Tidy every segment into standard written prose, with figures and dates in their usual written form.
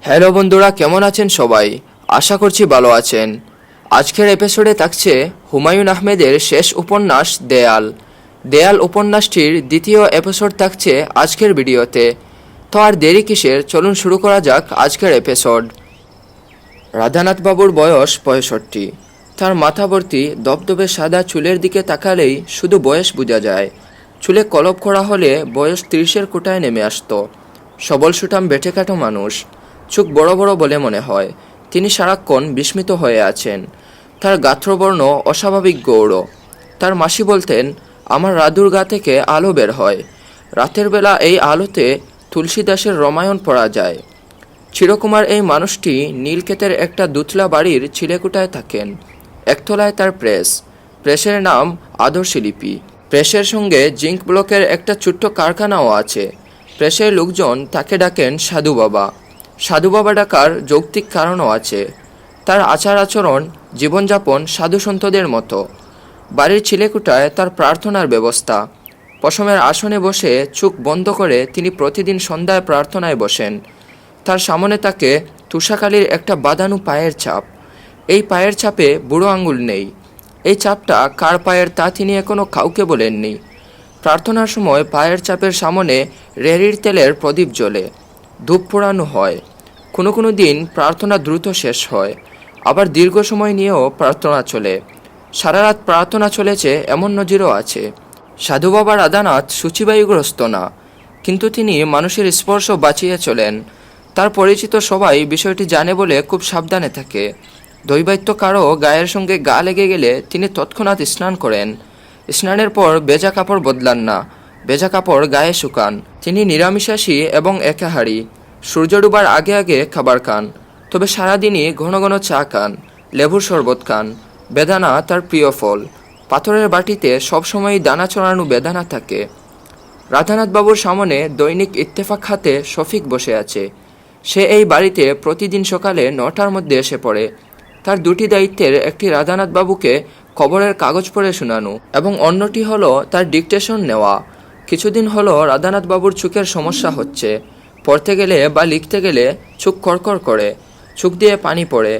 Hello বন্ধুরা, কেমন আছেন সবাই? আশা করছি ভালো আছেন। আজকের এপিসোডে থাকছে হুমায়ুন আহমেদের শেষ উপন্যাস দেয়াল। দেয়াল উপন্যাসটির দ্বিতীয় এপিসোড থাকছে আজকের ভিডিওতে। তো আর দেরি কিসের, চলুন শুরু করা যাক আজকের এপিসোড। রাধানাথ বাবুর বয়স 65। তার মাথা ভর্তি দবদবে সাদা চুলের দিকে তাকালেই শুধু বয়স বোঝা যায়। চুলে কলপ করা হলে বয়স 30-এর কোটায় নেমে আসতো। সবল সুঠাম বেঁটেকাটো মানুষ, চোখ বড় বড় বলে মনে হয়। তিনি সারাক্ষণ বিস্মিত হয়ে আছেন। তার গাত্রবর্ণ অস্বাভাবিক গৌর। তার মাসি বলতেন, আমার রাধুর গা থেকে আলো বের হয়। রাতের বেলা এই আলোতে তুলসীদাসের রামায়ণ পড়া যায়। চিরকুমার এই মানুষটি নীলক্ষেতের একটা দুতলা বাড়ির চিলেকুটায় থাকেন। একতলায় তার প্রেসের নাম আদর্শলিপি। প্রেসের সঙ্গে জিঙ্ক ব্লকের একটা ছোট্ট কারখানাও আছে। প্রেসের লোকজন তাকে ডাকেন সাধু বাবা। সাধু বাবা ডাকার যৌক্তিক কারণও আছে। তার আচার আচরণ, জীবনযাপন সাধু সন্তদের মতো। বাড়ির চিলেকুটায় তার প্রার্থনার ব্যবস্থা। পশমের আসনে বসে চোখ বন্ধ করে তিনি প্রতিদিন সন্ধ্যায় প্রার্থনায় বসেন। তার সামনে তাকে তুষাকালির একটা বাঁধানো পায়ের ছাপ। এই পায়ের ছাপে বুড়ো আঙুল নেই। এই ছাপটা কার পায়ের তা তিনি এখনও কাউকে বলেননি। প্রার্থনার সময় পায়ের ছাপের সামনে রেড়ির তেলের প্রদীপ জ্বলে, ধূপ পোড়ানো হয়। কোনো কোনো দিন প্রার্থনা দ্রুত শেষ হয়, আবার দীর্ঘ সময় নিয়েও প্রার্থনা চলে। সারা রাত প্রার্থনা চলেছে এমন নজিরও আছে। সাধু বাবা রাধানাথ সূচিবায়ুগ্রস্ত না, কিন্তু তিনি মানুষের স্পর্শ বাঁচিয়ে চলেন। তার পরিচিত সবাই বিষয়টি জানে বলে খুব সাবধানে থাকে। দৈবাত্য কারো গায়ের সঙ্গে গা লেগে গেলে তিনি তৎক্ষণাৎ স্নান করেন। স্নানের পর ভেজা কাপড় বদলান না, ভেজা কাপড় গায়ে শুকান। তিনি নিরামিষাশী এবং একাহারী। সূর্য ডুবার আগে আগে খাবার খান, তবে সারাদিনই ঘন ঘন চা খান, লেবুর শরবত খান। বেদানা তার প্রিয় ফল। পাথরের বাটিতে সবসময়ই দানা চড়ানো বেদানা থাকে। রাধানাথ বাবুর সামনে দৈনিক ইত্তেফাক হাতে শফিক বসে আছে। সে এই বাড়িতে প্রতিদিন সকালে 9টার মধ্যে এসে পড়ে। তার দুটি দায়িত্বের একটি রাধানাথ বাবুকে খবরের কাগজ পড়ে শোনানো এবং অন্যটি হলো তার ডিকটেশন নেওয়া। কিছুদিন হলো রাধানাথ বাবুর চোখের সমস্যা হচ্ছে। পড়তে গেলে বা লিখতে গেলে চোখ কড়কড় করে, চোখ দিয়ে পানি পড়ে।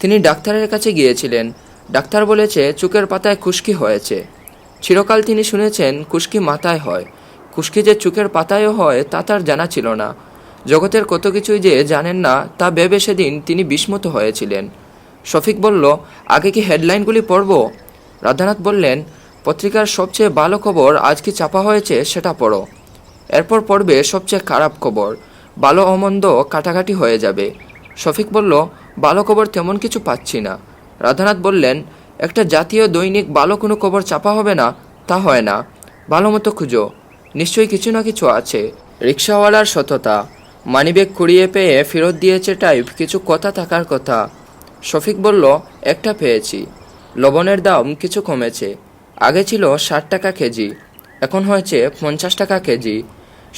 তিনি ডাক্তারের কাছে গিয়েছিলেন। ডাক্তার বলেছে চোখের পাতায় খুশকি হয়েছে। চিরকাল তিনি শুনেছেন খুশকি মাথায় হয়, খুশকি যে চোখের পাতায়ও হয় তা তার জানা ছিল না। জগতের কত কিছুই যে জানেন না তা ভেবে সেদিন তিনি বিস্মিত হয়েছিলেন। শফিক বলল, আগে কি হেডলাইনগুলি পড়ব? রাধানাথ বললেন, পত্রিকার সবচেয়ে ভালো খবর আজ কি ছাপা হয়েছে সেটা পড়ো। এরপর পড়বে সবচেয়ে খারাপ খবর। ভালো অমন্দ কাটাকাটি হয়ে যাবে। শফিক বলল, ভালো খবর তেমন কিছু পাচ্ছি না। রাধানাথ বললেন, একটা জাতীয় দৈনিক ভালো কোনো খবর ছাপা হবে না তা হয় না। ভালো মতো খুঁজো, নিশ্চয়ই কিছু না কিছু আছে। রিক্সাওয়ালার সততা, মানিব্যাগ কুড়িয়ে পেয়ে ফেরত দিয়েছে টাইপ কিছু কথা থাকার কথা। শফিক বলল, একটা পেয়েছি। লবণের দাম কিছু কমেছে। আগে ছিল 60 টাকা কেজি, এখন হয়েছে 50 টাকা কেজি।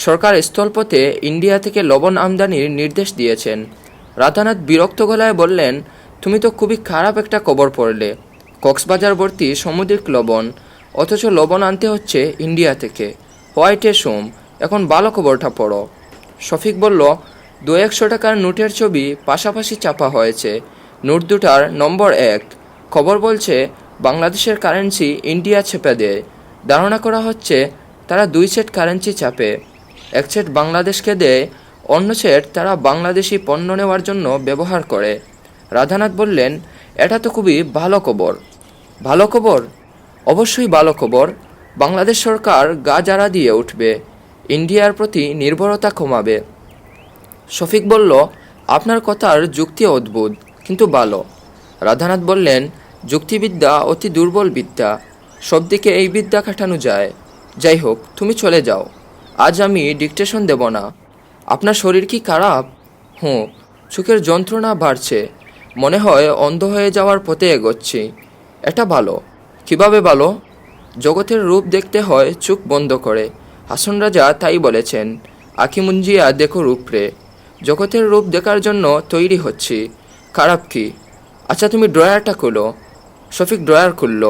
সরকার স্থলপথে ইন্ডিয়া থেকে লবণ আমদানির নির্দেশ দিয়েছেন। রাধানাথ বিরক্ত গলায় বললেন, তুমি তো খুবই খারাপ একটা খবর পড়লে। কক্সবাজার ভর্তি সামুদ্রিক লবণ, অথচ লবণ আনতে হচ্ছে ইন্ডিয়া থেকে। হোয়াইটে সোম, এখন ভালো খবরটা পড়ো। শফিক বলল, 200-100 টাকার নোটের ছবি পাশাপাশি চাপা হয়েছে। নোট দুটার নম্বর 1। খবর বলছে বাংলাদেশের কারেন্সি ইন্ডিয়া চেপে দেয়। ধারণা করা হচ্ছে তারা 2 সেট কারেন্সি চাপে। এক সেট বাংলাদেশকে দেয়, অন্য সেট তারা বাংলাদেশি পণ্য নেওয়ার জন্য ব্যবহার করে। রাধানাথ বললেন, এটা তো খুবই ভালো খবর। ভালো খবর? অবশ্যই ভালো খবর। বাংলাদেশ সরকার গা জারা দিয়ে উঠবে, ইন্ডিয়ার প্রতি নির্ভরতা কমাবে। শফিক বলল, আপনার কথার যুক্তি অদ্ভুত, কিন্তু ভালো। রাধানাথ বললেন, যুক্তিবিদ্যা অতি দুর্বল বিদ্যা, সব দিকে এই বিদ্যা খাটানো যায়। যাই হোক, তুমি চলে যাও, আজ আমি ডিকটেশন দেব না। আপনার শরীর কি খারাপ? হুঁ, চোখের যন্ত্রণা বাড়ছে, মনে হয় অন্ধ হয়ে যাওয়ার পথে এগোচ্ছি। এটা ভালো। কিভাবে ভালো? জগতের রূপ দেখতে হয় চোখ বন্ধ করে। হাসন রাজা তাই বলেছেন, আখি মুঞ্জিয়া দেখো রূপ রে। জগতের রূপ দেখার জন্য তৈরি হচ্ছি। খারাপ কি? আচ্ছা তুমি ড্রয়ারটা খুলো। শফিক ড্রয়ার খুলল।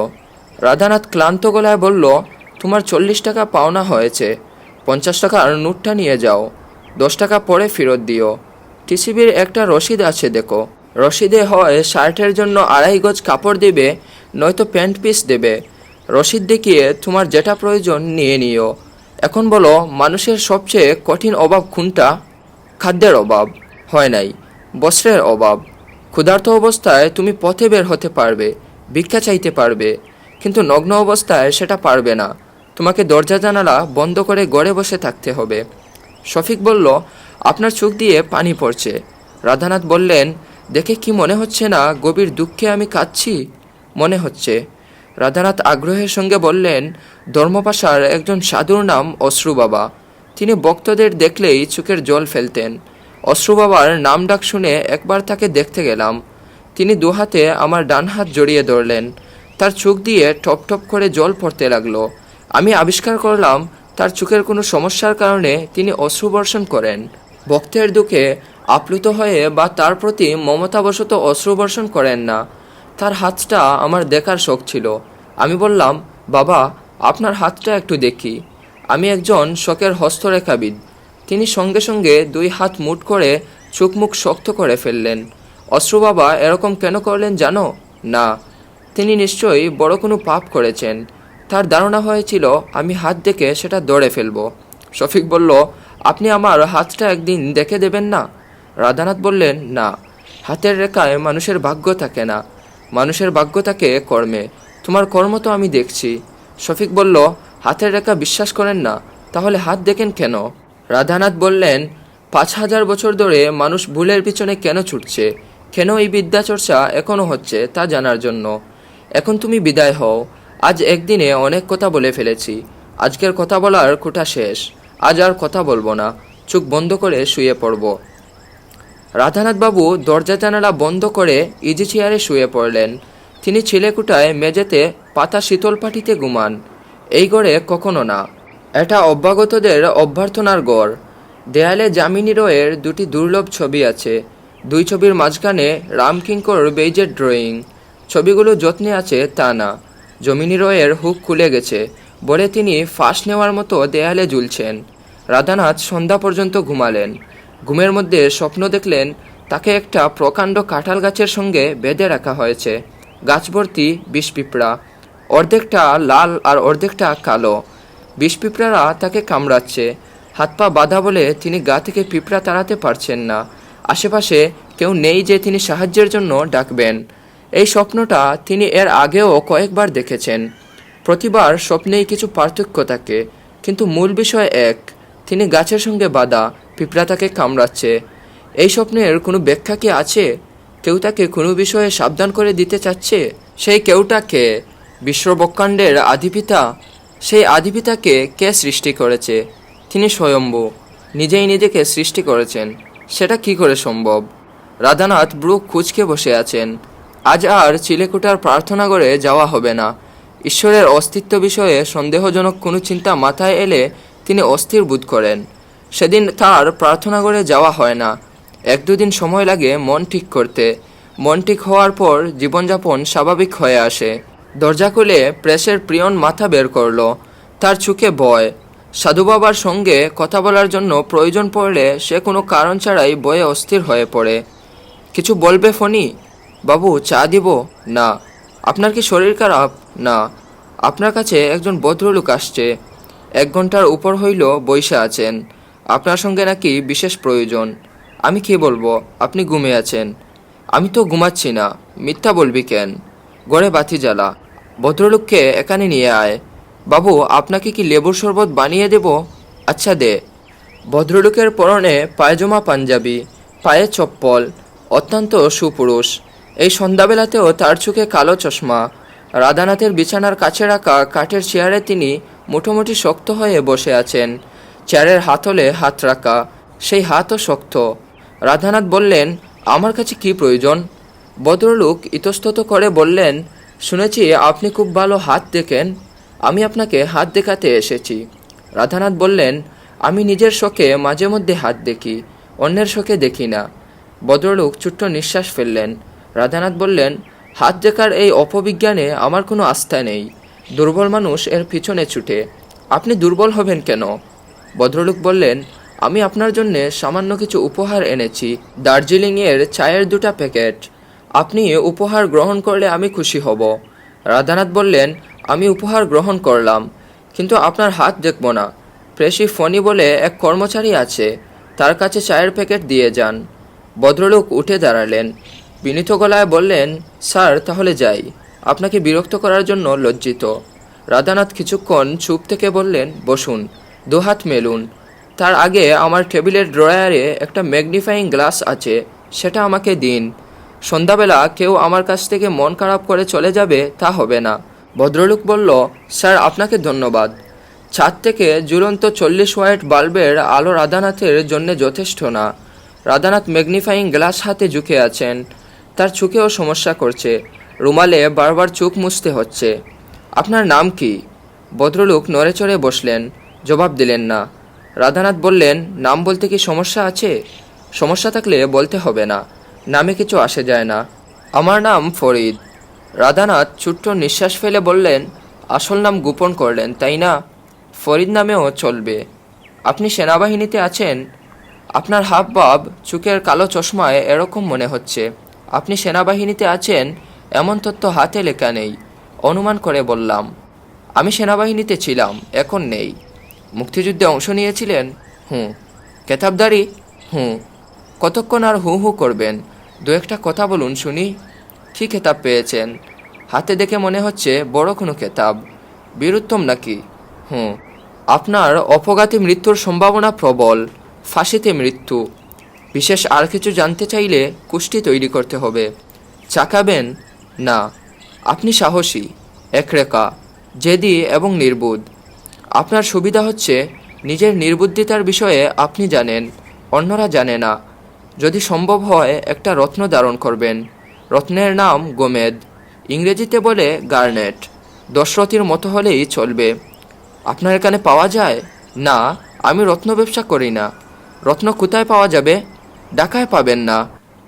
রাধানাথ ক্লান্ত গলায় বলল, তোমার 40 টাকা পাওনা হয়েছে। 50 টাকার নোটটা নিয়ে যাও, 10 টাকা পরে ফেরত দিও। টিসিবির একটা রসিদ আছে দেখো, রসিদে হয় শার্টের জন্য 2.5 গজ কাপড় দেবে, নয়তো প্যান্ট পিস দেবে। রসিদ দেখিয়ে তোমার যেটা প্রয়োজন নিয়ে নিও। এখন বলো, মানুষের সবচেয়ে কঠিন অভাব কোনটা? খাদ্যের অভাব হয় নাই, বস্ত্রের অভাব। ক্ষুধার্ত অবস্থায় তুমি পথে বের হতে পারবে, ভিক্ষা চাইতে পারবে, কিন্তু নগ্ন অবস্থায় সেটা পারবে না। তোমাকে দরজা জানালা বন্ধ করে ঘরে বসে থাকতে হবে। শফিক বলল, আপনার চোখ দিয়ে পানি পড়ছে। রাধানাথ বললেন, দেখে কি মনে হচ্ছে না গভীর দুঃখে আমি কাঁদছি? মনে হচ্ছে। রাধানাথ আগ্রহের সঙ্গে বললেন, ধর্মপাশার একজন সাধুর নাম অশ্রু বাবা। তিনি ভক্তদের দেখলেই চোখের জল ফেলতেন। অশ্রু বাবার নাম ডাক শুনে একবার তাকে দেখতে গেলাম। তিনি দুহাতে আমার ডান হাত জড়িয়ে ধরলেন। তার চোখ দিয়ে টপ টপ করে জল পড়তে লাগলো। আমি আবিষ্কার করলাম তার চোখের কোনো সমস্যার কারণে তিনি অশ্রু বর্ষণ করেন। ভক্তের দুঃখে আপ্লুত হয়ে বা তার প্রতি মমতাবশত অশ্রু বর্ষণ করেন না। তার হাতটা আমার দেখার শখ ছিল। আমি বললাম, বাবা, আপনার হাতটা একটু দেখি। আমি একজন শখের হস্তরেখাবিদ। তিনি সঙ্গে সঙ্গে 2 হাত মুঠ করে চোখ মুখ শক্ত করে ফেললেন। অশ্রু বাবা এরকম কেন করলেন জানো? না, তিনি নিশ্চয়ই বড় কোনো পাপ করেছেন। তার ধারণা হয়েছিল আমি হাত দেখে সেটা ধরে ফেলব। শফিক বলল, আপনি আমার হাতটা একদিন দেখে দেবেন না? রাধানাথ বললেন, না, হাতের রেখায় মানুষের ভাগ্য থাকে না, মানুষের ভাগ্য থাকে কর্মে। তোমার কর্ম তো আমি দেখছি। শফিক বলল, হাতের রেখা বিশ্বাস করেন না, তাহলে হাত দেখেন কেন? রাধানাথ বললেন, 5000 বছর ধরে মানুষ ভুলের পিছনে কেন ছুটছে, কেন এই বিদ্যাচর্চা এখনও হচ্ছে তা জানার জন্য। এখন তুমি বিদায় হও। আজ একদিনে অনেক কথা বলে ফেলেছি। আজকের কথা বলার কোটা শেষ। আজ আর কথা বলবো না, চোখ বন্ধ করে শুয়ে পড়ব। রাধানাথ বাবু দরজা জানালা বন্ধ করে ইজি চেয়ারে শুয়ে পড়লেন। তিনি ছিলেকুটায় মেঝেতে পাতা শীতল পাটিতে ঘুমান। এই ঘরে কখনো না। এটা অভ্যাগতদের অভ্যর্থনার ঘর। দেয়ালে যামিনী রয়ের 2টি দুর্লভ ছবি আছে। 2 ছবির মাঝখানে রামকিঙ্কর বেইজের ড্রয়িং। ছবিগুলো যত্নে আছে তা না। যামিনী রয়ের হুক খুলে গেছে বলে তিনি ফাঁস নেওয়ার মতো দেয়ালে ঝুলছেন। রাধানাথ সন্ধ্যা পর্যন্ত ঘুমালেন। ঘুমের মধ্যে স্বপ্ন দেখলেন তাকে একটা প্রকাণ্ড কাঁঠাল গাছের সঙ্গে বেঁধে রাখা হয়েছে। গাছ ভর্তি বিষ পিঁপড়া, অর্ধেকটা লাল আর অর্ধেকটা কালো। বিষ পিঁপড়ারা তাকে কামড়াচ্ছে। হাত পা বাঁধা বলে তিনি গা থেকে পিঁপড়া তাড়াতে পারছেন না। আশেপাশে কেউ নেই যে তিনি সাহায্যের জন্য ডাকবেন। এই স্বপ্নটা তিনি এর আগেও কয়েকবার দেখেছেন। প্রতিবার স্বপ্নেই কিছু পার্থক্য থাকে, কিন্তু মূল বিষয় এক। তিনি গাছের সঙ্গে বাঁধা, পিঁপড়া তাকে কামড়াচ্ছে। এই স্বপ্নের কোনো ব্যাখ্যা কি আছে? কেউ তাকে কোনো বিষয়ে সাবধান করে দিতে চাচ্ছে? সেই কেউটাকে বিশ্বব্রহ্মাণ্ডের আদিপিতা। সেই আদিপিতাকে কে সৃষ্টি করেছে? তিনি স্বয়ম্ভু, নিজেই নিজেকে সৃষ্টি করেছেন। সেটা কি করে সম্ভব? রাধানাথ ব্রু কুঁচকে বসে আছেন। আজ আর চিলেকোঠার প্রার্থনা করে যাওয়া হবে না। ঈশ্বরের অস্তিত্ব বিষয়ে সন্দেহজনক কোনো চিন্তা মাথায় এলে তিনি অস্থির বোধ করেন। সেদিন তার প্রার্থনা করে যাওয়া হয় না। 1-2 দিন সময় লাগে মন ঠিক করতে। মন ঠিক হওয়ার পর জীবনযাপন স্বাভাবিক হয়ে আসে। দরজা খুলে প্রেসের প্রিয়ন মাথা বের করলো। তার চোখে ভয়। সাধু বাবার সঙ্গে কথা বলার জন্য প্রয়োজন পড়লে সে কোনো কারণ ছাড়াই ভয়ে অস্থির হয়ে পড়ে। কিছু বলবে ফণি? বাবু, চা দিব? না। আপনার কি শরীর খারাপ? না। আপনার কাছে একজন ভদ্রলোক আসছে। 1 ঘন্টার উপর হইল বইসা আছেন। আপনার সঙ্গে নাকি বিশেষ প্রয়োজন। আমি কি বলবো? আপনি ঘুমিয়ে আছেন। আমি তো ঘুমাচ্ছি না। মিথ্যা বলবি কেন? ঘরে বাতি জ্বালা। ভদ্রলোককে এখানে নিয়ে আয়। বাবু, আপনাকে কি লেবুর শরবত বানিয়ে দেব? আচ্ছা দে। ভদ্রলোকের পরনে পায়জামা পাঞ্জাবি, পায়ে চপ্পল, অত্যন্ত সুপুরুষ। এই সন্ধ্যাবেলাতেও তার চোখে কালো চশমা। রাধানাথের বিছানার কাছে রাখা কাঠের চেয়ারে তিনি মোটামুটি শক্ত হয়ে বসে আছেন। চেয়ারের হাতলে হাত রাখা, সেই হাতও শক্ত। রাধানাথ বললেন, আমার কাছে কি প্রয়োজন? ভদ্রলোক ইতস্তত করে বললেন, শুনেছি আপনি খুব ভালো হাত দেখেন। আমি আপনাকে হাত দেখাতে এসেছি। রাধানাথ বললেন, আমি নিজের শখে মাঝে মধ্যে হাত দেখি, অন্যের শখে দেখি না। ভদ্রলোক ছোট্ট নিঃশ্বাস ফেললেন। রাধানাথ বললেন, হাত দেখার এই অপবিজ্ঞানে আমার কোনো আস্থা নেই। দুর্বল মানুষ এর পিছনে ছুটে। আপনি দুর্বল হবেন কেন? ভদ্রলোক বললেন, আমি আপনার জন্য সামান্য কিছু উপহার এনেছি, দার্জিলিংয়ের চায়ের 2টা প্যাকেট। আপনি উপহার গ্রহণ করলে আমি খুশি হব। রাধানাথ বললেন, আমি উপহার গ্রহণ করলাম, কিন্তু আপনার হাত দেখব না। প্রেসি ফণি বলে এক কর্মচারী আছে, তার কাছে চায়ের প্যাকেট দিয়ে যান। ভদ্রলোক উঠে দাঁড়ালেন, বিনীত গলায় বললেন, স্যার তাহলে যাই, আপনাকে বিরক্ত করার জন্য লজ্জিত। রাধানাথ কিছুক্ষণ চুপ থেকে বললেন, বসুন, দুহাত মেলুন। তার আগে আমার টেবিলের ড্রয়ারে একটা ম্যাগনিফাইং গ্লাস আছে, সেটা আমাকে দিন। সন্ধ্যাবেলা কেউ আমার কাছ থেকে মন খারাপ করে চলে যাবে তা হবে না। ভদ্রলোক বলল, স্যার আপনাকে ধন্যবাদ। ছাদ থেকে ঝুলন্ত 40 ওয়াট বাল্বের আলো রাধানাথের জন্য যথেষ্ট না। রাধানাথ ম্যাগনিফাইং গ্লাস হাতে ঝুঁকে আছেন, তার চোখেও সমস্যা করছে, রুমালে বারবার চোখ মুছতে হচ্ছে। আপনার নাম কি? ভদ্রলোক নড়ে চড়ে বসলেন, জবাব দিলেন না। রাধানাথ বললেন, নাম বলতে কি সমস্যা আছে? সমস্যা থাকলে বলতে হবে না, নামে কিছু আসে যায় না। আমার নাম ফরিদ। রাধানাথ ছোট্ট নিঃশ্বাস ফেলে বললেন, আসল নাম গোপন করলেন তাই না? ফরিদ নামেও চলবে। আপনি সেনাবাহিনীতে আছেন? আপনার হাবভাব, চোখের কালো চশমায় এরকম মনে হচ্ছে। আপনি সেনাবাহিনীতে আছেন এমন তথ্য হাতে লেখা নেই। অনুমান করে বললাম, আমি সেনাবাহিনীতে ছিলাম, এখন নেই। মুক্তিযুদ্ধে অংশ নিয়েছিলেন? হুঁ। কেতাবদারি? হুঁ। কতক্ষণ আর হু হু করবেন? 2-একটা কথা বলুন শুনি। কী খেতাব পেয়েছেন? হাতে দেখে মনে হচ্ছে বড় কোনো খেতাব। বীরুত্তম নাকি? হুঁ। আপনার অপঘাতী মৃত্যুর সম্ভাবনা প্রবল, ফাঁসিতে মৃত্যু। বিশেষ আর কিছু জানতে চাইলে কুষ্টি তৈরি করতে হবে। চা খাবেন? না। আপনি সাহসী, একরেখা, জেদি এবং নির্বুধ। আপনার সুবিধা হচ্ছে নিজের নির্বুদ্ধিতার বিষয়ে আপনি জানেন, অন্যরা জানে না। যদি সম্ভব হয় একটা রত্ন ধারণ করবেন। রত্নের নাম গোমেদ, ইংরেজিতে বলে গার্নেট। দশরথীর মতো হলেই চলবে। আপনার এখানে পাওয়া যায়? না, আমি রত্ন ব্যবসা করি না। রত্ন কোথায় পাওয়া যাবে? ঢাকায় পাবেন না,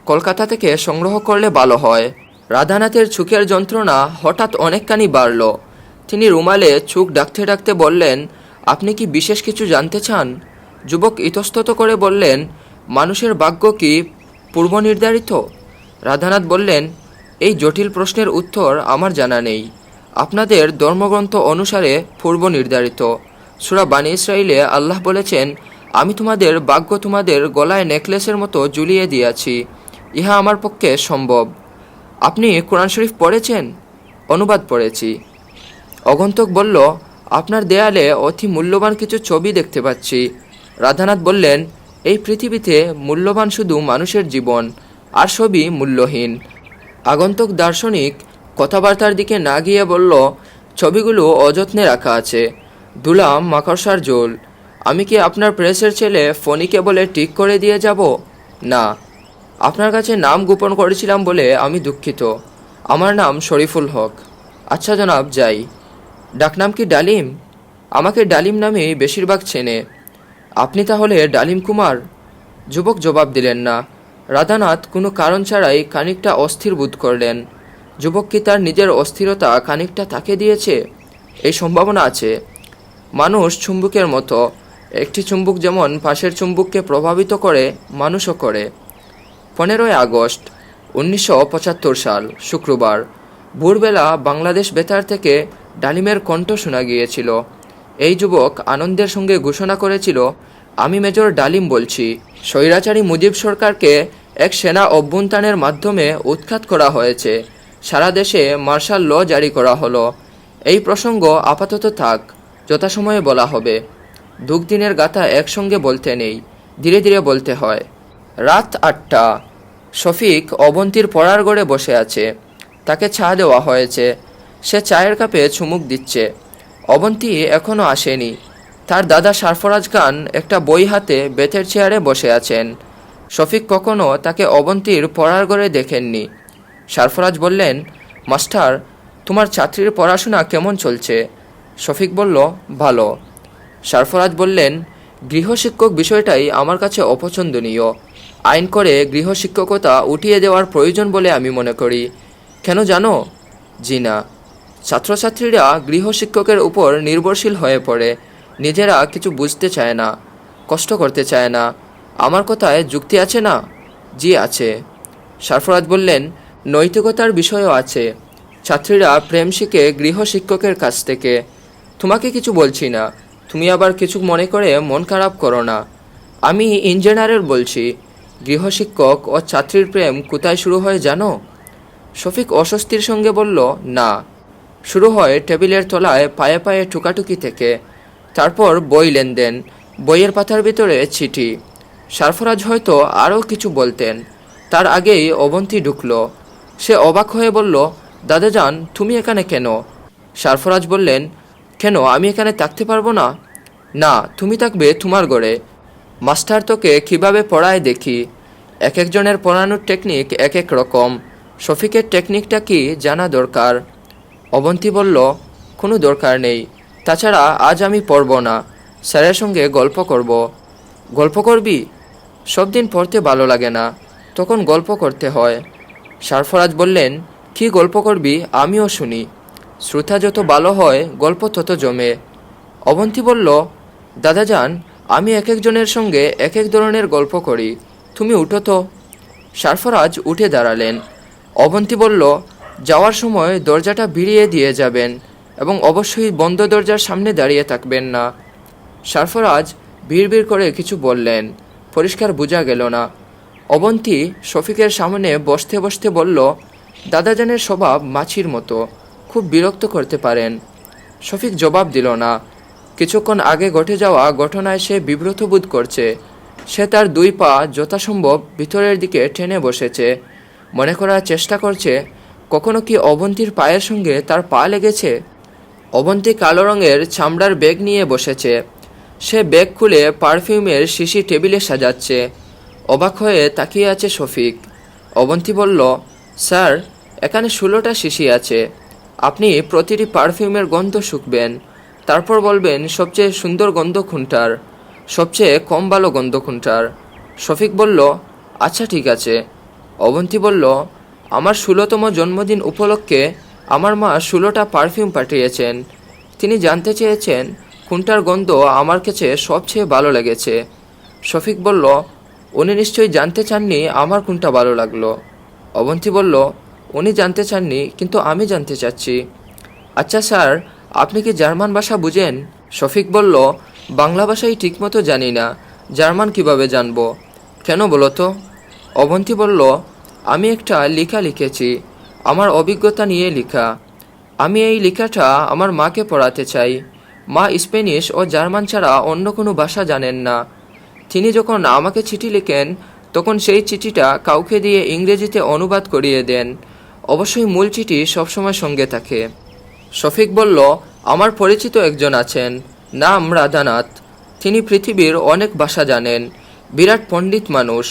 কলকাতা থেকে সংগ্রহ করলে ভালো হয়। রাধানাথের চোখের যন্ত্রণা হঠাৎ অনেকখানি বাড়ল। তিনি রুমালে চোখ ডাকতে ডাকতে বললেন, আপনি কি বিশেষ কিছু জানতে চান? যুবক ইতস্তত করে বললেন, মানুষের ভাগ্য কি পূর্বনির্ধারিত? রাধানাথ বললেন, এই জটিল প্রশ্নের উত্তর আমার জানা নেই। আপনাদের ধর্মগ্রন্থ অনুসারে পূর্ব নির্ধারিত। সূরা বানী ইসরাঈলে আল্লাহ বলেছেন, আমি তোমাদের ভাগ্য তোমাদের গলায় নেকলেসের মতো ঝুলিয়ে দিয়েছি, ইহা আমার পক্ষে সম্ভব। আপনি কোরআন শরীফ পড়েছেন? অনুবাদ পড়েছি। অগন্তুক বলল, আপনার দেয়ালে অতি মূল্যবান কিছু ছবি দেখতে পাচ্ছি। রাধানাথ বললেন, এই পৃথিবীতে মূল্যবান শুধু মানুষের জীবন, আর সবই মূল্যহীন। আগন্তুক দার্শনিক কথাবার্তার দিকে না গিয়ে বলল, ছবিগুলো অযত্নে রাখা আছে, ধুলা মাকড়সার জোল। আমি কি আপনার প্রেসের ছেলে ফণিকে বলে ঠিক করে দিয়ে যাব? না। আপনার কাছে নাম গোপন করেছিলাম বলে আমি দুঃখিত। আমার নাম শরীফুল হক। আচ্ছা জনাব, যাই। ডাকনাম কি ডালিম? আমাকে ডালিম নামেই বেশিরভাগ চেনে। আপনি তাহলে ডালিম কুমার? যুবক জবাব দিলেন না। রাধানাথ কোনো কারণ ছাড়াই খানিকটা অস্থির বোধ করলেন। যুবক কি তার নিজের অস্থিরতা খানিকটা তাকে দিয়েছে? এই সম্ভাবনা আছে। মানুষ চুম্বকের মতো, একটি চুম্বক যেমন পাশের চুম্বককে প্রভাবিত করে, মানুষও করে। 15ই আগস্ট 1975 সাল, শুক্রবার। ভোরবেলা বাংলাদেশ বেতার থেকে ডালিমের কণ্ঠ শোনা গিয়েছিল। এই যুবক আনন্দের সঙ্গে ঘোষণা করেছিল, আমি মেজর ডালিম বলছি। স্বৈরাচারী মুজিব সরকারকে এক সেনা অভ্যুত্থানের মাধ্যমে উৎখাত করা হয়েছে। সারা দেশে মার্শাল ল জারি করা হলো। এই প্রসঙ্গ আপাতত থাক, যথাসময়ে বলা হবে। দুঃদিনের গাথা একসঙ্গে বলতে নেই, ধীরে ধীরে বলতে হয়। রাত 8টা। শফিক অবন্তীর পড়ার ঘরে বসে আছে। তাকে চা দেওয়া হয়েছে। সে চায়ের কাপে চুমুক দিচ্ছে। অবন্তী এখনও আসেনি। তার দাদা সারফরাজ খান একটা বই হাতে বেতের চেয়ারে বসে আছেন। শফিক কখনো তাকে অবন্তীর পড়ার ঘরে দেখেননি। সারফরাজ বললেন, মাস্টার, তোমার ছাত্রীর পড়াশোনা কেমন চলছে? শফিক বলল, ভালো। সারফরাজ বললেন, গৃহশিক্ষক বিষয়টাই আমার কাছে অপছন্দনীয়। আইন করে গৃহশিক্ষকতা উঠিয়ে দেওয়ার প্রয়োজন বলে আমি মনে করি। কেন জানো? জি না। ছাত্রছাত্রীরা গৃহশিক্ষকের উপর নির্ভরশীল হয়ে পড়ে, নিজেরা কিছু বুঝতে চায় না। কষ্ট করতে চায় না। আমার কথায় যুক্তি আছে না? জি আছে। সরফরাজ বললেন, নৈতিকতার বিষয়ও আছে। ছাত্রীরা প্রেম শিখে গৃহশিক্ষকের কাছ থেকে। তোমাকে কিছু বলছি না, তুমি আবার কিছু মনে করে মন খারাপ করো না। আমি ইঞ্জিনিয়ারের বলছি, গৃহশিক্ষক ও ছাত্রীর প্রেম কোথায় শুরু হয় জানো? শফিক অস্বস্তির সঙ্গে বলল, না। শুরু হয় টেবিলের তলায় পায়ে পায়ে ঠুকাঠুকি থেকে, তারপর বই লেনদেন, বইয়ের পাতার ভিতরে চিঠি। সরফরাজ হয়তো আরও কিছু বলতেন, তার আগেই অবন্তী ঢুকল। সে অবাক হয়ে বলল, দাদাজান, তুমি এখানে কেন? সরফরাজ বললেন, কেন, আমি এখানে থাকতে পারবো না? না, তুমি থাকবে তোমার ঘরে। মাস্টার তোকে কীভাবে পড়ায় দেখি। এক একজনের পড়ানোর টেকনিক এক এক রকম। শফিকের টেকনিকটা কি জানা দরকার। অবন্তী বলল, কোনো দরকার নেই। তাছাড়া আজ আমি পড়ব না, স্যারের সঙ্গে গল্প করব। গল্প করবি? সব দিন পড়তে ভালো লাগে না, তখন গল্প করতে হয়। সরফরাজ বললেন, কি গল্প করবি আমিও শুনি। শ্রোতা যত ভালো হয় গল্প তত জমে। অবন্তী বলল, দাদাজান, আমি এক একজনের সঙ্গে এক এক ধরনের গল্প করি, তুমি উঠো তো। সরফরাজ উঠে দাঁড়ালেন। অবন্তী বলল, যাওয়ার সময় দরজাটা ভিড়িয়ে দিয়ে যাবেন এবং অবশ্যই বন্ধ দরজার সামনে দাঁড়িয়ে থাকবেন না। সরফরাজ ভিড় করে কিছু বললেন, পরিষ্কার বোঝা গেল না। অবন্তী শফিকের সামনে বসতে বসতে বলল, দাদাজানের স্বভাব মাছির মতো, খুব বিরক্ত করতে পারেন। শফিক জবাব দিল না। কিছুক্ষণ আগে ঘটে যাওয়া ঘটনায় সে বিব্রত বোধ করছে। সে তার দুই পা যথাসম্ভব ভিতরের দিকে টেনে বসেছে, মনে করার চেষ্টা করছে কখনো কি অবন্তীর পায়ের সঙ্গে তার পা লেগেছে। অবন্তী কালো রঙের চামড়ার ব্যাগ নিয়ে বসেছে। সে ব্যাগ খুলে পারফিউমের শিশি টেবিলে সাজাচ্ছে। অবাক হয়ে তাকিয়ে আছে শফিক। অবন্তী বলল, স্যার, এখানে 16টা শিশি আছে। আপনি প্রতিটি পারফিউমের গন্ধ শুকবেন, তারপর বলবেন সবচেয়ে সুন্দর গন্ধ কোনটার, সবচেয়ে কম ভালো গন্ধ কোনটার। শফিক বলল, আচ্ছা ঠিক আছে। অবন্তী বলল, আমার 16তম জন্মদিন উপলক্ষে আমার মা 16টা পারফিউম পাঠিয়েছেন। তিনি জানতে চেয়েছেন কোনটার গন্ধ আমার কাছে সবচেয়ে ভালো লেগেছে। শফিক বলল, উনি নিশ্চয়ই জানতে চাননি আমার কোনটা ভালো লাগলো। অবন্তী বলল, উনি জানতে চাননি, কিন্তু আমি জানতে চাচ্ছি। আচ্ছা স্যার, আপনি কি জার্মান ভাষা বুঝেন? শফিক বলল, বাংলা ভাষাই ঠিকমতো জানি না, জার্মান কিভাবে জানবো? কেন বলো তো? অবন্তী বলল, আমি একটা লেখা লিখেছি, আমার অভিজ্ঞতা নিয়ে লেখা। আমি এই লেখাটা আমার মাকে পড়াতে চাই। মা স্প্যানিশ ও জার্মান ছাড়া অন্য কোনো ভাষা জানেন না। তিনি যখন আমাকে চিঠি লেখেন তখন সেই চিঠিটা কাউকে দিয়ে ইংরেজিতে অনুবাদ করিয়ে দেন। অবশ্যই মূল চিঠি সবসময় সঙ্গে থাকে। শফিক বলল, আমার পরিচিত একজন আছেন, নাম রাধানাথ। তিনি পৃথিবীর অনেক ভাষা জানেন, বিরাট পণ্ডিত মানুষ।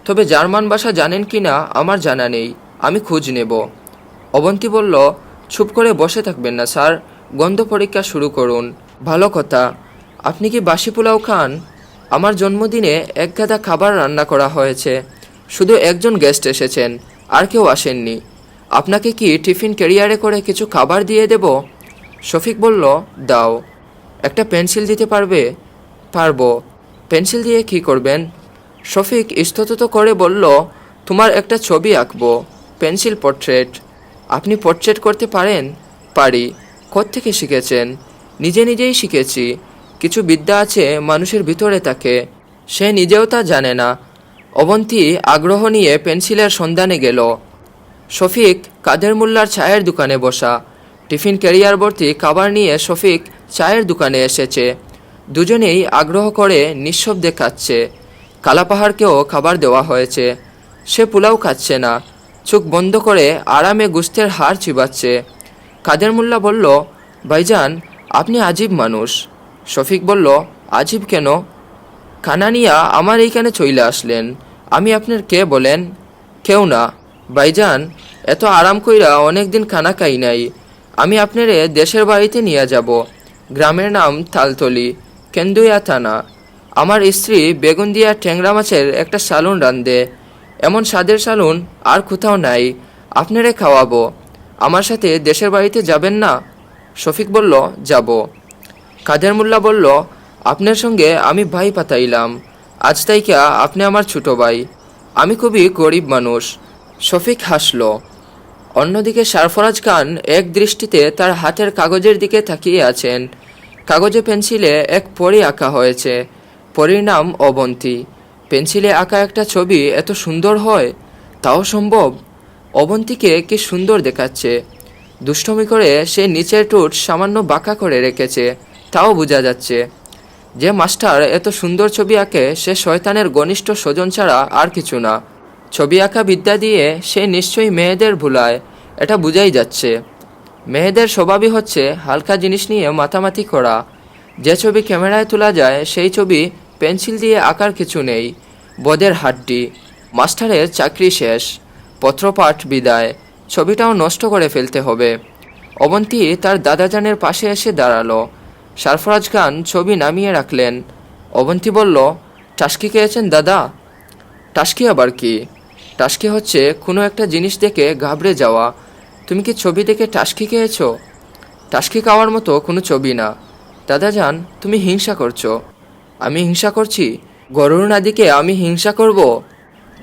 তবে জার্মান ভাষা জানেন কি না আমার জানা নেই, আমি খোঁজ নেব। অবন্তী বলল, চুপ করে বসে থাকবেন না স্যার, গন্ধ পরীক্ষা শুরু করুন। ভালো কথা। আপনি কি বাসি পোলাও খান? আমার জন্মদিনে এক গাদা খাবার রান্না করা হয়েছে, শুধু একজন গেস্ট এসেছেন, আর কেউ আসেননি। আপনাকে কি টিফিন ক্যারিয়ারে করে কিছু খাবার দিয়ে দেব? শফিক বলল, দাও। একটা পেন্সিল দিতে পারবে? পারবো। পেন্সিল দিয়ে কি করবেন? শফিক ইস্তত করে বলল, তোমার একটা ছবি আঁকবো, পেন্সিল পোর্ট্রেট। আপনি পোর্ট্রেট করতে পারেন? পারি। কোত্থেকে শিখেছেন? নিজে নিজেই শিখেছি। কিছু বিদ্যা আছে মানুষের ভিতরে থাকে, সে নিজেও তা জানে না। অবন্তী আগ্রহ নিয়ে পেন্সিলের সন্ধানে গেল। শফিক কাদের মোল্লার চায়ের দোকানে বসা। টিফিন ক্যারিয়ার ভর্তি খাবার নিয়ে শফিক চায়ের দোকানে এসেছে। দুজনেই আগ্রহ করে নিঃশব্দে খাচ্ছে। কালাপাহাড়কেও খাবার দেওয়া হয়েছে। সে পোলাও খাচ্ছে না, চোখ বন্ধ করে আরামে গোস্তের হাড় চিবাচ্ছে। কাদের মোল্লা বলল, ভাইজান, আপনি আজীব মানুষ। শফিক বলল, আজীব কেন? কানানিয়া আমার এইখানে চইলে আসলেন, আমি আপনার কে বলেন? কেউ না ভাইজান, এত আরাম কইরা অনেকদিন খানা খাই নাই। আমি আপনারে দেশের বাড়িতে নিয়ে যাব। গ্রামের নাম তালতলি, কেন্দুয়া থানা। আমার স্ত্রী বেগুন দিয়া ট্যাংরা মাছের একটা সালুন রান্ধে, এমন স্বাদের সালুন আর কোথাও নাই। আপনারে খাওয়াবো। আমার সাথে দেশের বাড়িতে যাবেন না? শফিক বলল, যাব। কাদের মোল্লা বলল, আপনার সঙ্গে আমি ভাই পাতাইলাম, আজ তাইকা আপনি আমার ছোট ভাই। আমি খুবই গরিব মানুষ। শফিক হাসল। অন্যদিকে সরফরাজ খান এক দৃষ্টিতে তার হাতের কাগজের দিকে তাকিয়ে আছেন। কাগজে পেন্সিলে এক পরী আঁকা হয়েছে। পরীর নাম অবন্তী। পেন্সিলে আঁকা একটা ছবি এত সুন্দর হয়, তাও সম্ভব? অবন্তীকে কি সুন্দর দেখাচ্ছে। দুষ্টমি করে সে নিচের ঠোঁট সামান্য বাঁকা করে রেখেছে, তাও বোঝা যাচ্ছে। যে মাস্টার এত সুন্দর ছবি আঁকে সে শয়তানের ঘনিষ্ঠ স্বজন ছাড়া আর কিছু না। ছবি আঁকা বিদ্যা দিয়ে সে নিশ্চয়ই মেয়েদের ভুলায়, এটা বোঝাই যাচ্ছে। মেয়েদের স্বভাবই হচ্ছে হালকা জিনিস নিয়ে মাতামাতি করা। যে ছবি ক্যামেরায় তোলা যায় সেই ছবি পেন্সিল দিয়ে আঁকার কিছু নেই। বদের হাড্ডি। মাস্টারের চাকরি শেষ, পত্রপাঠ বিদায়, ছবিটাও নষ্ট করে ফেলতে হবে। অবন্তী তার দাদাজানের পাশে এসে দাঁড়ালো। সরফরাজ খান ছবি নামিয়ে রাখলেন। অবন্তী বলল, টাস্কি খেয়েছেন দাদা? টাস্কি আবার কি? টাস্কি হচ্ছে কোনো একটা জিনিস দেখে ঘাবড়ে যাওয়া। তুমি কি ছবি দেখে টাস্কি খেয়েছ? টাস্কি খাওয়ার মতো কোনো ছবি না। দাদাজান, তুমি হিংসা করছো। আমি হিংসা করছি? গরুর নাদিকে আমি হিংসা করব?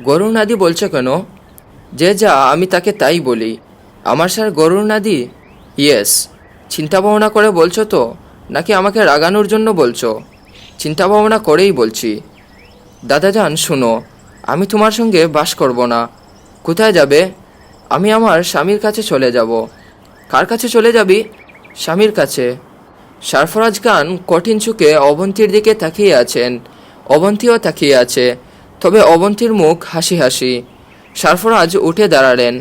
গরুর নাদি বলছো কেন? যে যা আমি তাকে তাই বলি। আমার স্যার গরুর নাদি? ইয়েস। চিন্তা ভাবনা করে বলছো তো, নাকি আমাকে রাগানোর জন্য বলছো? চিন্তা ভাবনা করেই বলছি। দাদাজান শুনো, আমি তোমার সঙ্গে বাস করব না। কোথায় যাবে? আমি আমার স্বামীর কাছে চলে যাব। কার কাছে চলে যাবি? স্বামীর কাছে। সরফরাজ খান কঠিন চোখে অবন্তীর দিকে তাকিয়ে আছেন। অবন্তীও তাকিয়ে আছে, তবে অবন্তীর মুখ হাসি হাসি। সরফরাজ উঠে দাঁড়ালেন।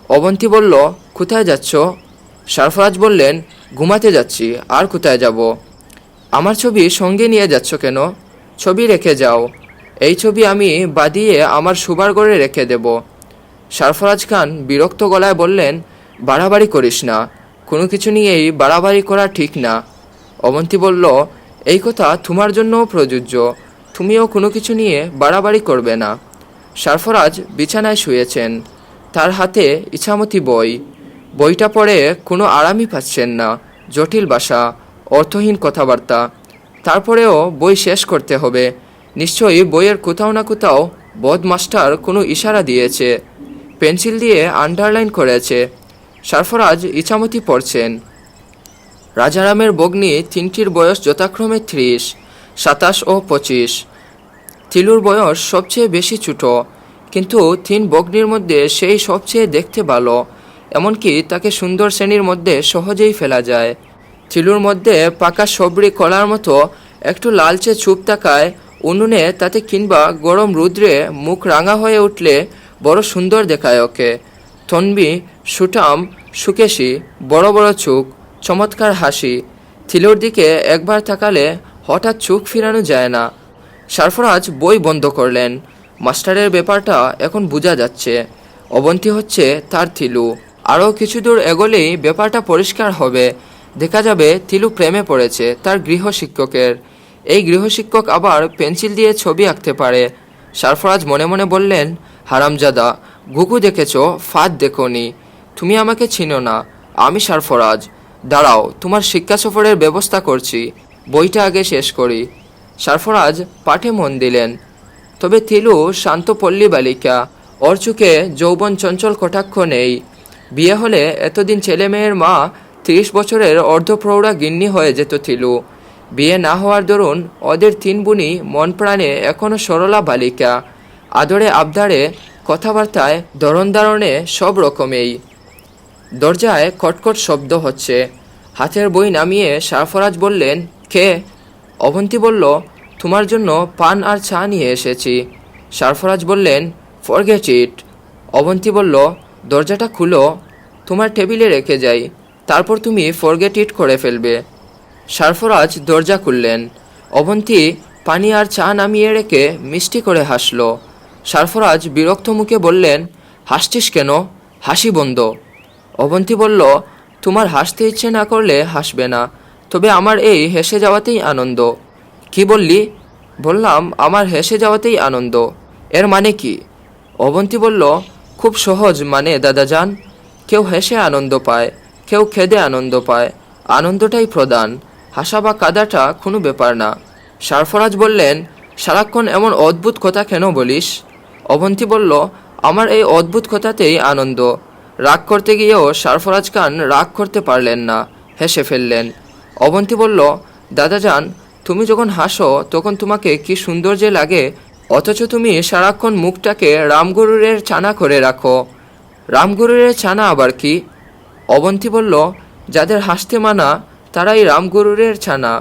অবন্তী বলল, কোথায় যাচ্ছ? সরফরাজ বললেন, ঘুমাতে যাচ্ছি, আর কোথায় যাব? আমার ছবি সঙ্গে নিয়ে যাচ্ছ কেন? ছবি রেখে যাও। এই ছবি আমি বাদিয়ে আমার শোবার ঘরে রেখে দেব। সরফরাজ খান বিরক্ত গলায় বললেন, বাড়াবাড়ি করিস না, কোনো কিছু নিয়েই বাড়াবাড়ি করা ঠিক না। অবন্তী বলল, এই কথা তোমার জন্যও প্রযোজ্য, তুমিও কোনো কিছু নিয়ে বাড়াবাড়ি করবে না। সরফরাজ বিছানায় শুয়েছেন, তার হাতে ইছামতি বই। বইটা পড়ে কোনো আরামই পাচ্ছেন না। জটিল ভাষা, অর্থহীন কথাবার্তা। তারপরেও বই শেষ করতে হবে। নিশ্চয়ই বইয়ের কোথাও না কোথাও বদমাস্টার কোনো ইশারা দিয়েছে, পেন্সিল দিয়ে আন্ডারলাইন করেছে। সরফরাজ ইছামতি পড়ছেন। রাজারামের বগ্নি তিনটির বয়স যথাক্রমে 30, 27 ও 25। তিলুর বয়স সবচেয়ে বেশি ছোট, কিন্তু 3 বগ্নির মধ্যে সেই সবচেয়ে দেখতে ভালো। এমনকি তাকে সুন্দর শ্রেণীর মধ্যে সহজেই ফেলা যায়। তিলুর মধ্যে পাকা সবরি কলার মতো একটু লালচে চুপ তাকায় উনুনে, তাতে কিংবা গরম রুদ্রে মুখ রাঙা হয়ে উঠলে বড় সুন্দর দেখায় ওকে। তন্বী, সুঠাম, সুকেশী, বড় বড় চোখ, চমৎকার হাসি। থিলুর দিকে একবার তাকালে হঠাৎ চোখ ফিরানো যায় না। সরফরাজ বই বন্ধ করলেন। মাস্টারের ব্যাপারটা এখন বোঝা যাচ্ছে। অবন্তী হচ্ছে তার থিলু। আরও কিছু দূর এগোলেই ব্যাপারটা পরিষ্কার হবে। দেখা যাবে থিলু প্রেমে পড়েছে তার গৃহশিক্ষকের। এই গৃহশিক্ষক আবার পেন্সিল দিয়ে ছবি আঁকতে পারে। সরফরাজ মনে মনে বললেন, হারামজাদা, ঘুঘু দেখেছ, ফাঁদ দেখোনি। তুমি আমাকে চিনো না, আমি সরফরাজ। দাঁড়াও, তোমার শিক্ষা সফরের ব্যবস্থা করছি, বইটা আগে শেষ করি। সরফরাজ পাঠে মন দিলেন। তবে থিলু শান্ত পল্লী বালিকা, ওর চোখে যৌবন চঞ্চল কটাক্ষ নেই। বিয়ে হলে এতদিন ছেলে মেয়ের মা, 30 বছরের অর্ধপ্রৌঢ়া গিন্নি হয়ে যেত থিলু। বিয়ে না হওয়ার দরুন ওদের 3 বোনই মন প্রাণে এখনও সরলা বালিকা। আদরে আবদারে, কথাবার্তায়, ধরনধারণে সব রকমেই। দরজায় কটকট শব্দ হচ্ছে। হাতের বই নামিয়ে সরফরাজ বললেন, কে? অবন্তী বলল, তোমার জন্য পান আর চা নিয়ে এসেছি। সরফরাজ বললেন, ফরগেট ইট। অবন্তী বলল, দরজাটা খুলো, তোমার টেবিলে রেখে যাই, তারপর তুমি ফরগেট ইট করে ফেলবে। সরফরাজ দরজা খুললেন। অবন্তী পানি আর চা নামিয়ে রেখে মিষ্টি করে হাসল। সরফরাজ বিরক্ত মুখে বললেন, হাসছিস কেন? হাসি বন্ধ। অবন্তী বলল, তোমার হাসতে ইচ্ছে না করলে হাসবে না, তবে আমার এই হেসে যাওয়াতেই আনন্দ। কি বললি? বললাম আমার হেসে যাওয়াতেই আনন্দ। এর মানে কি? অবন্তী বলল, খুব সহজ মানে দাদাজান। কেউ হেসে আনন্দ পায়, কেউ খেদে আনন্দ পায়। আনন্দটাই প্রধান, হাসা বা কাঁদাটা কোনো ব্যাপার না। সারফরাজ বললেন, সারাক্ষণ এমন অদ্ভুত কথা কেন বলিস? অবন্তী বলল, আমার এই অদ্ভুত কথাতেই আনন্দ। রাগ করতে গিয়েও সারফরাজ খান রাগ করতে পারলেন না, হেসে ফেললেন। অবন্তী বলল, দাদাজান, তুমি যখন হাসো তখন তোমাকে কি সুন্দর যে লাগে, অথচ তুমি সারাক্ষণ মুখটাকে রামগরুরের ছানা করে রাখো। রামগরুরের ছানা আবার কি? অবন্তী বলল, যাদের হাসতে মানা তারাই রামগরুরের ছানা।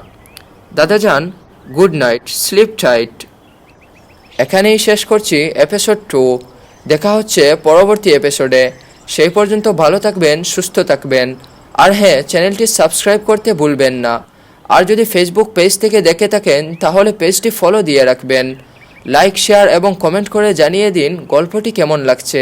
দাদাজান, গুড নাইট, স্লিপ টাইট। এখানেই শেষ করছি এপিসোড 2। দেখা হচ্ছে পরবর্তী এপিসোডে। সেই পর্যন্ত ভালো থাকবেন, সুস্থ থাকবেন। আর হ্যাঁ, চ্যানেলটি সাবস্ক্রাইব করতে ভুলবেন না। আর যদি ফেসবুক পেজ থেকে দেখে থাকেন তাহলে পেজটি ফলো দিয়ে রাখবেন। লাইক, শেয়ার এবং কমেন্ট করে জানিয়ে দিন গল্পটি কেমন লাগছে।